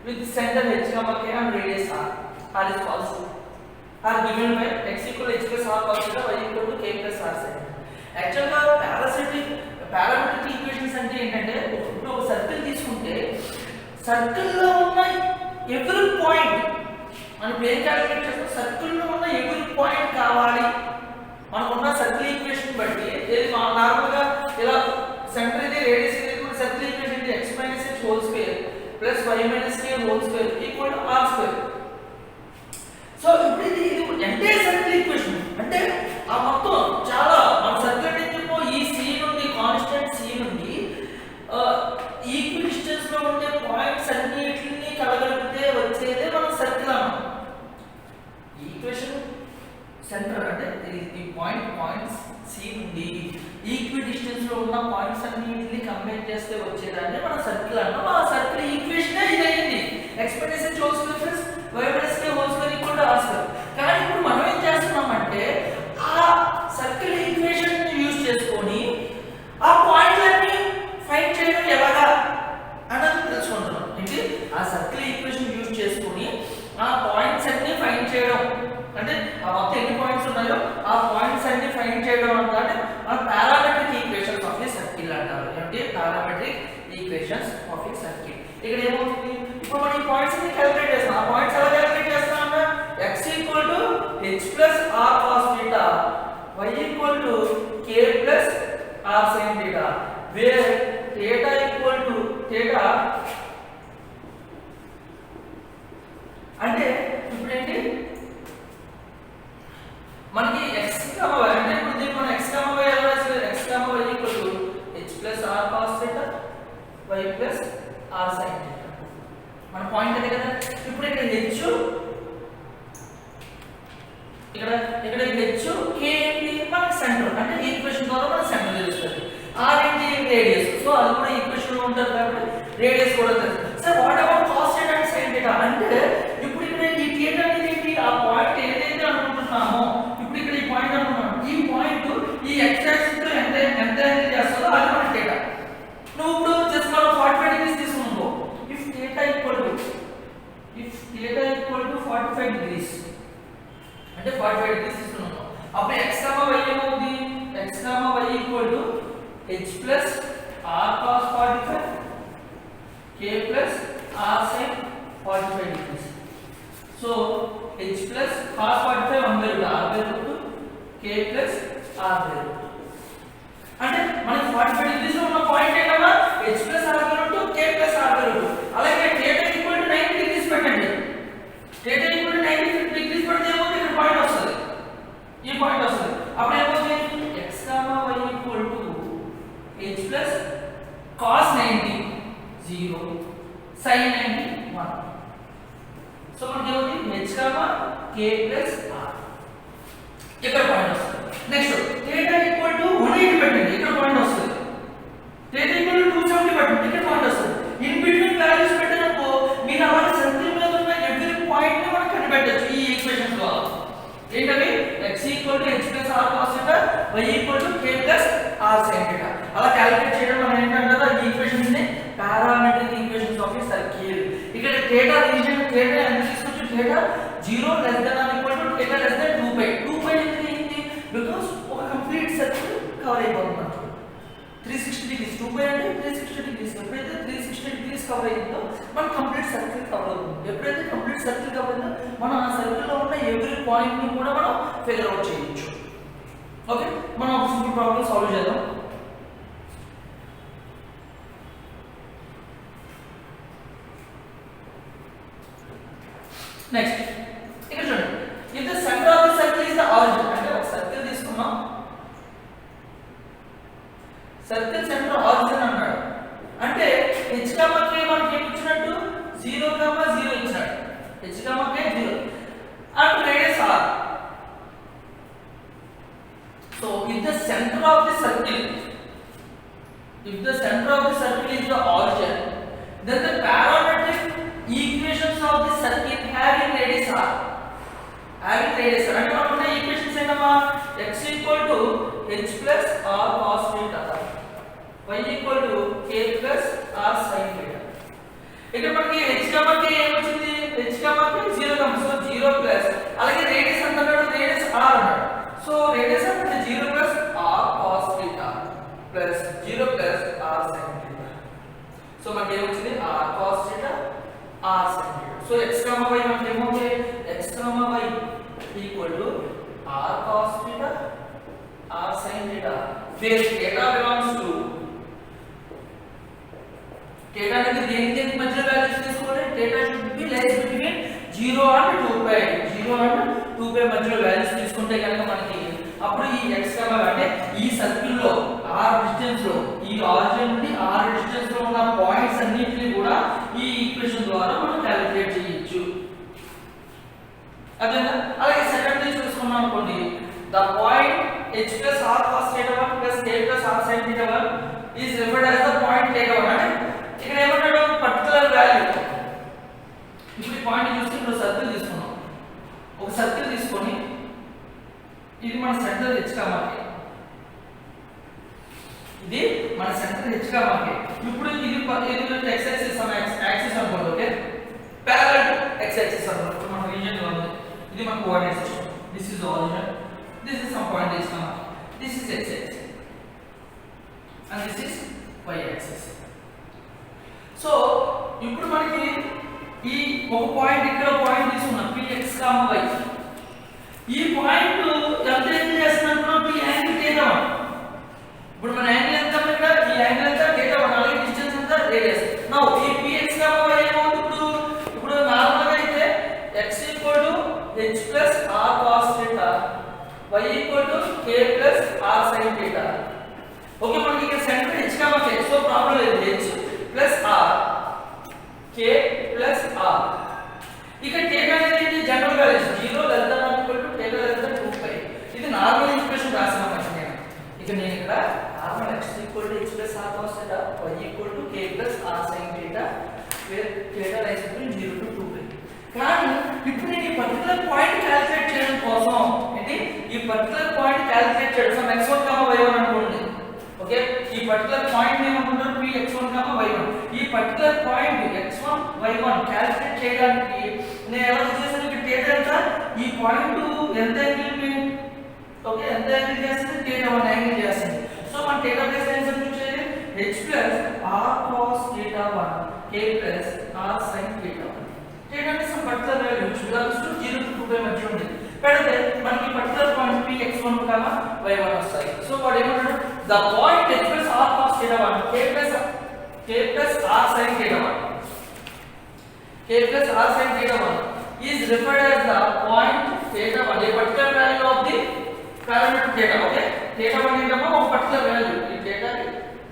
with center h comma k and radius r. R is positive. Are given by x equal h plus r cos theta, y equal to k plus r sin. Actually parametric equations అంటే ఏంటంటే ఇప్పుడు ఒక circle తీసుకుంటే circle లో ఉన్న every point మనం ఏం calculate చేస్తాం, సర్కిల్ లో ఉన్న ఎవ్రీ పాయింట్ కావాలి మనకున్న సర్కిల్ ఈక్వేషన్ బట్టి. ఇది నార్మల్ గా ఇలా సెంటర్ ఇది రేడియస్ ఇది సర్కిల్ ఈక్వేషన్ ఇది x - h whole square plus y - k whole square equal to r square. So ఇప్పుడు ఇది ఎంటైర్ సర్కిల్ ఈక్వేషన్ అంటే ఆ మొత్తం చాలా మన సర్కిల్ అంటే ఈ c నుండి కాన్స్టెంట్ c నుండి ఈక్వి డిస్టెన్స్ లో ఉండే పాయింట్స్ అన్నిటిని కలగలిపితే వచ్చేదే మన సర్కిల్ అన్నమాట. ఈక్వేషన్ సెంటర్ అంటే ఈ పాయింట్స్ c నుండి ఈక్వి డిస్టెన్స్ లో ఉన్న పాయింట్స్ అన్నిటిని కంబైన్ చేస్తే వచ్చేదాన్ని మన సర్కిల్ అన్నాం. ఆ సర్కిల్ ఈక్వేషన్ ఇది అయింది expectation whole square plus y - k whole square equal to r square. కానీ ఇప్పుడు మనం ఏం చేస్తున్నామంటే ఆ సర్కిల్ ఈక్వేషన్ ని యూస్ చేసుకొని ఆ పాయింట్లన్నీ ఫైండ్ చేయడం ఎలాగా అన్నది తెలుసుకుంటున్నాం. ఏంటి ఆ సర్కిల్ ఈక్వేషన్ యూస్ చేసుకొని ఆ పాయింట్స్ అన్ని ఫైండ్ చేయడం అంటే ఆ మొత్తం ఎన్ని పాయింట్స్ ఉన్నాయో ఆ పాయింట్స్ అన్ని ఫైండ్ చేయడం అంటే మన parametric equations of a circle అంటారు. ఏంటి parametric equations of a circle. ఇక్కడ ఏమవుతుంది, ఇప్పుడు మనం ఈ పాయింట్స్ అన్ని క్యాలిక్యులేట్ చేస్తాం. ఆ పాయింట్స్ ఎలా క్యాలిక్యులేట్ చేస్తాం అంటే x equal to h plus r cos theta, y equal to k plus r sin theta, where theta equal to theta అంటే ఇప్పుడు ఏంటి మనకి x, y అంటే ఇప్పుడు దీన్ని మనం x, y ఎలా రాయాలి, x, y equal to h plus r cos theta, y plus r sin theta. మన పాయింట్ అదే కదా. ఇప్పుడు ఇక్కడ h ఇక్కడ h k ఏంటి మనకి సెంటర్ అంటే ఈక్వేషన్ ద్వారా మన సెంటర్ తెలుస్తుంది. r ఏంటి రేడియస్, సో అది కూడా ఈక్వేషన్ లో ఉంటుంది కాబట్టి రేడియస్ కూడా తెలుస్తుంది. Sir what about cos theta and sin theta అంటే ఇప్పుడు ఇక్కడ ఈ theta అనేది ఏంటి ఆ పాయింట్ ఏదైతే అనుకుంటున్నామో ఇప్పుడు ఇక్కడ ఈ పాయింట్ అనుకున్నాం, ఈ పాయింట్ ఈ x యాక్సిస్ తో ఎంత యాంగిల్ చేస్తుందో అది మన theta. నువ్వు ఇప్పుడు జస్ట్ మనం 45 డిగ్రీస్ తీసుకున్నావు. if theta equal to 45 degrees అంటే 45 డిగ్రీస్ తీసుకున్నాం. అప్పుడు x, y ఏమవుతుంది, x, y equal to h plus r cos 45 k plus r sin 45 degrees. So h plus cos 45 1/2 k plus r/2 అంటే మనకి 45 డిగ్రీస్ లో ఉన్న పాయింట్ ఏంటమ్మా h plus r/2 k plus r/2. అలాగే θ equal to 90 degrees పెట్టండి. θ equal to 90 degrees పెడితే ఏమవుతుంది, ఇక్కడ పాయింట్ వస్తుంది, ఈ పాయింట్ వస్తుంది. అప్పుడు ఏమవుతుంది x, y equal to h plus cos 90 0 sin 90 1. So మనకి ఏమవుతుంది h, k ప్లస్ r ఇక్కడ పాయింట్ వస్తుంది. నెక్స్ట్ θ ఈక్వల్ టు 180 పెట్టండి, ఇక్కడ పాయింట్ వస్తుంది. θ ఈక్వల్ టు 270 పెట్టండి, ఇక్కడ పాయింట్ వస్తుంది. ఇన్ బిట్వీన్ వాల్యూస్ పెట్టినప్పుడు మీరు అలాగే సర్కిల్ మీద ఉన్న ఎవ్రీ పాయింట్ ని మనం కనిపెట్టొచ్చు ఈ ఈక్వేషన్ ద్వారా. ఏంటవి x equal to h plus r cos theta, y equal to k plus r sin theta. అలా క్యాలిక్యులేట్ చేయడం మనం ఏంటంటారా ఈ ఈక్వేషన్స్ ని parametric equations of a circle. ఇక్కడ θ రీజియన్ θ ఎంత తీసుకొచ్చు, θ 0 less than or equal to θ less than 2π. 2π ఎందుకు ఏంటి, బికాజ్ ఒక కంప్లీట్ సర్కిల్ కవర్ అయిపోతుంది. 360 డిగ్రీస్ 2π అంటే 360 డిగ్రీస్. ఎప్పుడైతే 360 డిగ్రీస్ కవర్ అయ్యిందో మన కంప్లీట్ సర్కిల్ కవర్ అవుతుంది. ఎప్పుడైతే కంప్లీట్ సర్కిల్ కవర్ అయిందో మనం ఆ సర్కిల్ లో ఉన్న ఎవ్రీ పాయింట్ ని కూడా మనం ఫిగర్ అవుట్ చేయొచ్చు. ఓకే, మనం ఒక సింపుల్ ప్రాబ్లం సాల్వ్ చేద్దాం. నెక్స్ట్ ఇక్కడ చూడండి, if the center of the circle is the origin అంటే ఒక సర్కిల్ తీసుకున్నాం, సర్కిల్ సెంటర్ ఆరిజిన్ అన్నాడు అంటే h, k మనకి ఏం ఇచ్చినట్టు 0, 0 ఇచ్చినాడు. h, k 0 and radius r. So if the center of the circle is the origin, then the parametric equations of the circle having radius r అంటే మనకున్న equations ఏంటమ్మా x equal to h plus r cos theta, y equal to k plus r sin theta. ఇక్కడ మనకి h, k h comma k 0 comma so 0 plus అలాగే radius ఎంత అన్నాడు radius r అన్నాడు so radius అంటే 0 plus r cos theta plus 0 plus r sin theta so మనకి ఏమొచ్చింది r cos theta r sin theta so x comma y మనకి ఏమవుతుంది x comma y equal to r cos theta r sin theta where theta belongs to theta అనేది దేనికి మధ్యలో values తీసుకోవాలి theta should be less between 0 and 2 pi 0 and 2 pi మధ్యలో values తీసుకుంటే కనుక మనకి అప్పుడు ఈ x అంటే ఈ సర్కిల్ లో r డిస్టెన్స్ లో ఈ ఆరిజిన్ నుండి r డిస్టెన్స్ లో ఉన్న పాయింట్స్ అన్నిటిని కూడా ఈ ఈక్వేషన్ ద్వారా మనం క్యాలిక్యులేట్ చేయొచ్చు అదేనా అలాగే సెకండ్ ది చూసుకున్నాం అనుకోండి the point h plus r cos theta 1 plus k plus r sin theta 1 is referred as the point theta 1 అంటే ఇక్కడ ఏమంటాడు పర్టిక్యులర్ వాల్యూ ఇప్పుడు ఈ పాయింట్ చూస్తే ఇప్పుడు సర్కిల్ తీసుకున్నాం ఒక సర్కిల్ తీసుకొని ఇది మన సెంటర్ h కామా k ఇది మన సెంటర్ h కామా k ఇప్పుడు ఇది x యాక్సిస్ అన్న యాక్సిస్ అనుకోండి okay parallel to x axis అనుకోండి మన రీజియన్ లో ఉంది ఇది మన coordinate system this is origin this is some point h comma this is x axis and this is y axis so ఇప్పుడు మనకి ఈ ఒక పాయింట్ ఇక్కడ పాయింట్ తీసుకున్నాం px y ఈ పాయింట్ ఎంత యాంగిల్ చేస్తున్నప్పుడు p యాంగిల్ θ1 ఇప్పుడు మన యాంగిల్ ఎంత ఇక్కడ ఈ యాంగిల్ ఎంత θ1 అలాగే డిస్టెన్స్ ఎంత రేడియస్ నౌ ఈ px y ఏమవుతుంది ఇప్పుడు నార్మల్ గా అయితే x h plus r cos theta y equal to k plus r sin theta okay మనకి ఇక్కడ centre h comma k so problem లేదు h plus r k plus r ఇక్కడ theta అనేది general values 0 less than or equal to theta less than 2 pi ఇది normal equation రాసాను నేను ఇక నేను ఇక్కడ normal x equal to h plus r cos theta y equal to k plus r sin theta where theta lies between 0 to 2 pi కానీ ఇప్పుడు నేను ఈ పర్టిక్యులర్ పాయింట్ క్యాలిక్యులేట్ చేయడం కోసం ఏంటి ఈ పర్టిక్యులర్ పాయింట్ క్యాలిక్యులేట్ చేయడం x1 y1 అనుకోండి ఓకే ఈ పర్టిక్యులర్ పాయింట్ ఏమనుకుంటారు px1 y1 ఈ particular point x1 y1 calculate చేయడానికి నేను ఎలా చేశాను ఇక్కడ θ ఎంత ఈ పాయింట్ ఎంత యాంగిల్ ఓకే ఎంత యాంగిల్ చేస్తుంది θ1 యాంగిల్ చేస్తుంది సో మన θ ప్లస్ ఏం సబ్స్టిట్యూట్ చేయాలి h plus r cos θ1 k plus r sin θ1 theta is some particular value which belongs to 0 to 2 pi మధ్య ఉంది పెడితే మనకి పర్టిక్యులర్ పాయింట్ px1 y1 వస్తాయి సో వాట్ ఏమంటాడు the point h plus r cos θ1 k plus r sin θ1 k plus r sin θ1 is referred as the point θ1 a particular value of the parameter theta okay θ1 ఏంటమ్మా ఒక particular value ఈ theta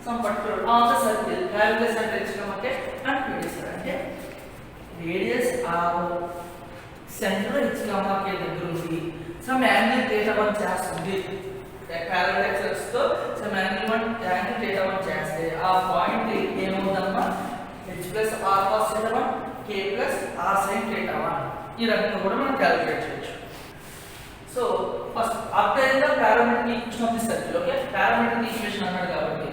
some particular on the circle calculus and h k and radius అంటే radius r centre h comma k దగ్గర ఉంది some angle θ1 చేస్తుంది parallel axis తో some angle θ1 చేస్తే ఆ point ఏమవుతుందమ్మా h plus r cos θ1 k plus r sin θ1 ఈ రకంగా కూడా మనం క్యాలిక్యులేట్ చేయొచ్చు so first apply the parameter equation of the circle okay parameter equation అన్నాడు కాబట్టి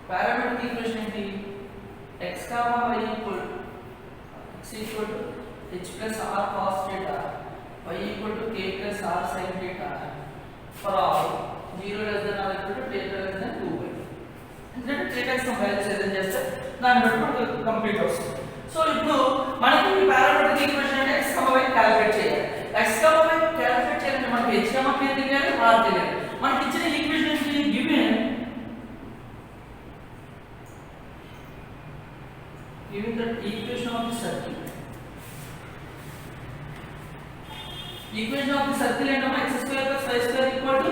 parameter equation ఏంటి x y equal to h plus r cos theta y equal to k plus r sin theta for all 0 less than or equal to theta less than 2 pi అంటే theta కి some values ఏదైనా చేస్తే దాన్ని బట్టి మనకు complete వస్తుంది so ఇప్పుడు మనకి ఈ పారామీటర్ ఈక్వేషన్ అంటే x y క్యాలిక్యులేట్ చేయాలి x y క్యాలిక్యులేట్ చేయాలంటే మనకి h k తెలియాలి r తెలియాలి మనకి ఇచ్చిన ఈక్వేషన్ ఏంటి given given the equation of the circle ఏంటమ్మా x square plus y square equal to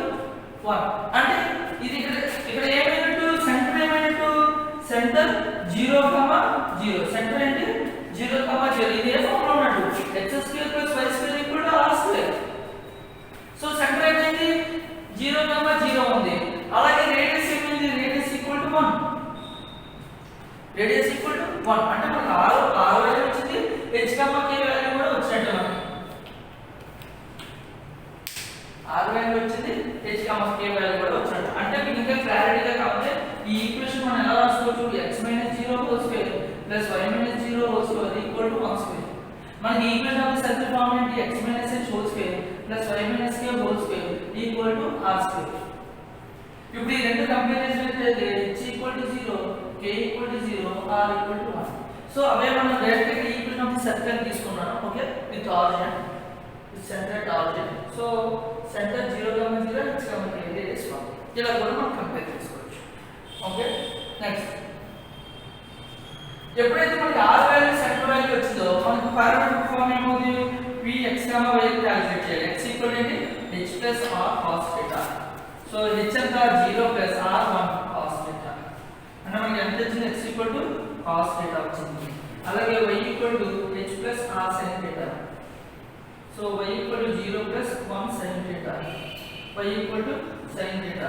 1 అంటే ఇది ఇక్కడ ఏమైనట్టు సెంటర్ 0 సెంటర్ ఏంటి 0 ఇది ఏ ఫార్ములా ఉన్నట్టు x square plus y square equal to r square so centre ఏంటి 0 ఉంది అలాగే రేడియస్ ఏమైంది radius equal to 1 radius equal to 1 అంటే మనకు r వాల్యూ వచ్చింది h k వాల్యూ కూడా వచ్చినట్టు మనకి r వాల్యూ వచ్చింది h k వాల్యూ కూడా వచ్చినట్టు అంటే మీకు ఇంకా క్లారిటీగా కావాలి ఈ ఈక్వేషన్ మనం ఎలా రాస్తాం రాసుకోవచ్చు x minus 0 whole square plus y minus 0 whole square equal to 1 square. మనకి equation of the circle form ఏంటి x minus h whole square plus y minus k whole square equal to r square. ఇప్పుడు ఈ రెండు compare చేసినట్లయితే h equal to 0 k equal to 0 r equal to 1. So అవే మనం direct గా equation of the circle తీసుకున్నాను okay with origin with centre at origin. So centre 0 0 h radius 1 ఇలా కూడా మనం కంపేర్ చేసుకోవచ్చు ఓకే. నెక్స్ట్ ఎప్పుడైతే మనకి r వాల్యూ సెంటర్ వాల్యూ వచ్చిందో మనకి పారామీటర్ ఫార్మ్ ఏమవుతుంది px y క్యాలిక్యులేట్ చేయాలి. x ఈక్వల్ ఏంటి h plus r cos θ. So h అంతా 0 ప్లస్ r 1 cos θ అంటే మనకి ఎంత వచ్చింది x ఈక్వల్ టు cos θ వచ్చింది. అలాగే y equal to h plus r sin θ. So y equal to 0 plus 1 sin θ. y equal to sin θ.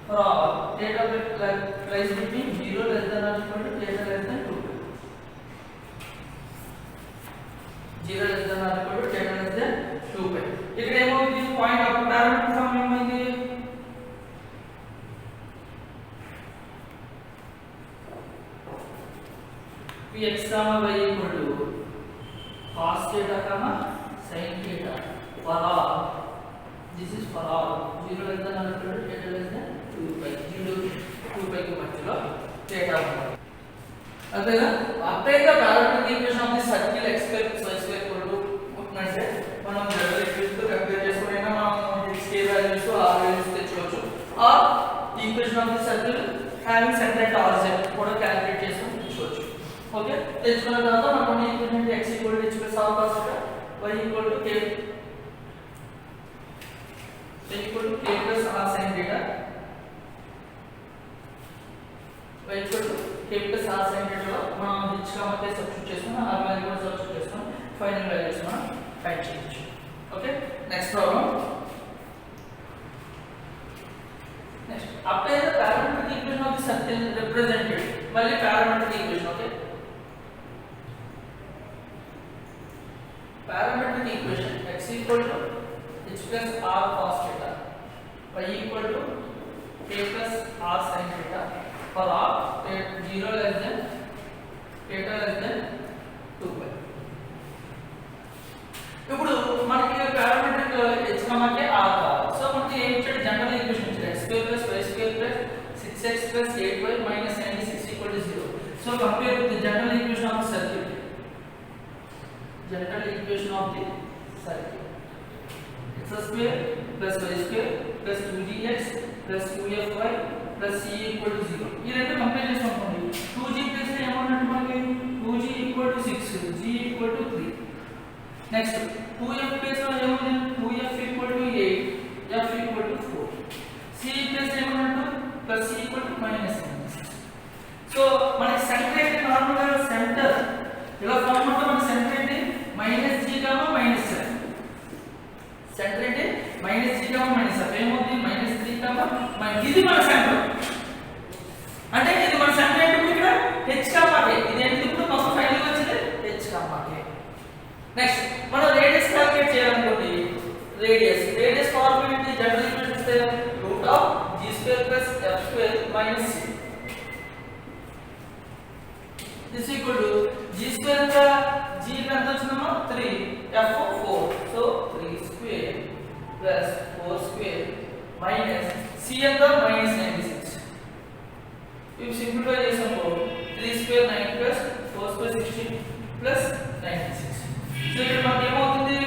For all theta lies between 0 less than or equal to theta less than 2. 0 less than or equal to theta less than 2 pi. ఇక్కడ ఏమవుతుంది point of parameter form ఏమైంది px y equal to cos theta sin theta for all. This is for all 0 less than or equal to theta less than 2 pi. 2 pi కి మధ్యలో theta ఉంది. అంతేనా అప్లైగా parameter equation of the circle x square plus y square equal to అంటే మనం general equation తో compare చేసుకునేనా మనం x k values r values తెచ్చుకోవచ్చు. Or equation of the circle having center at origin కూడా క్యాలిక్యులేట్ చేసుకొని తెచ్చుకోవచ్చు ఓకే. తెచ్చుకున్న తర్వాత మనం ఈక్వేషన్ x equal to h plus r cos θ y equal to k plus r sin θ y equal to k plus r sin θ లో మనం h కామతే సబ్స్టిట్యూట్ చేసుకున్నాం r వాల్యూ కూడా సబ్స్టిట్యూట్ చేసుకున్నాం ఫైనల్ వాల్యూస్ మనం ఫైండ్ చేయొచ్చు okay. Next problem next apply the parametric equation of the circle represented మళ్ళీ parametric equation okay. parametric equation x equal to h plus r cos theta y equal to k plus r sin theta for r 0 less than theta less than 2 pi. ఇప్పుడు మనకి parametric h k r కావాలి. So మనకి ఏం ఇచ్చాడు general equation ఇచ్చాడు x square plus y square plus 6x plus 8y minus 96 equal to 0. So compare with the general equation of the circuit. General equation of the circle x square plus y square plus 2gx plus 2fy plus c equal to 0. ఈ రెండు compare చేస్తాం 2g plus ఏమన్నట్టు మనకి 2g equal to 6 g equal to 3. Next 2f plus ఏమన్నది 2f equal to 8 f equal to 4. c plus ఏమన్నట్టు plus c equal to minus 9. So మనకి center అయితే normal గా center ఇలా ఫార్మ్ అంటే మన సెంటర్ అయితే minus g minus f. Center అంటే minus g minus f ఏమవుతుంది minus 3 ఇది మన సెంటర్ అంటే ఇది మన సెంటర్ అంటే ఇక్కడ h k ఇది ఏంటి ఇప్పుడు మొత్తం ఫైనల్ వచ్చింది h k. నెక్స్ట్ మనం రేడియస్ క్యాలిక్యులేట్ చేయాలనుకోండి రేడియస్ ఫార్ములా ఏంటి జనరల్ ఈక్వేషన్ ఇస్తే √g² + f² - c. this equal to g square का g ఎంత వచ్చిందమ్మా 3 f 4 so 3 square plus 4 square minus c ఎంత -96. if simplify చేసామో 3 square 9 plus 4 square 16 plus 96. so ఇక్కడ మనకి ఏమవుతుంది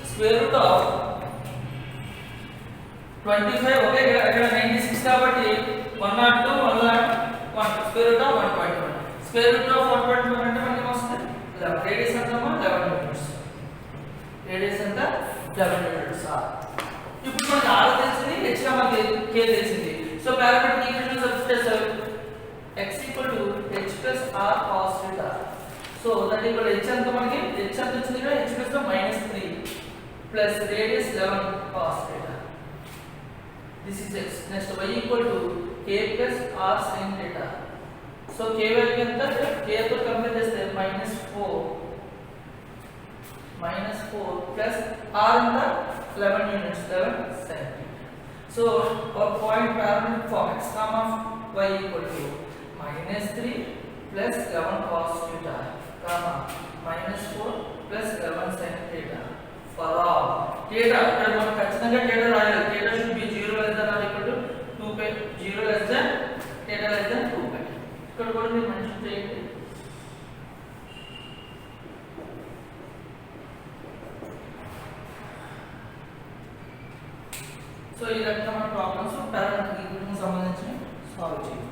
స్క్వేర్ రూట్ ఆఫ్ 25 ఓకే ఇక్కడ 96 కాబట్టి 102 101 square root of 1.1 square root of 1.1 అంటే మనకి ఏమొస్తుంది రేడియస్ ఎంత 11 యూనిట్స్ రేడియస్ ఎంత 11 యూనిట్స్. ఇప్పుడు మనకి r తెలిసింది h మనకి k తెలిసింది. సో పారామెట్రిక్ ఈక్వేషన్ సబ్స్టిట్యూట్ చేస్తాం x h plus r cos theta. So that equal h ఎంత మనకి h ఎంత వచ్చింది ఇక్కడ h plus -3 plus radius 11 cos theta. this is x. next y equal to k plus r sin theta. So k value ఎంత k తో compare చేస్తే -4 plus r ఎంత 11 units 11 cm. So ఒక point parametric form x, y equal to -3 plus 11 cos theta, comma -4 plus 11 sin theta for all theta. ఇక్కడ మనం ఖచ్చితంగా theta రాయాలి. theta should be 0 less than or equal to 2 pi, 0 less than theta less than 2 pi. ఇక్కడ కూడా మీరు mention చేయండి. So ఈ రకమైన ప్రాబ్లమ్స్ పారామెట్రిక్ ఈక్వేషన్ సంబంధించి సాల్వ్ చేయండి.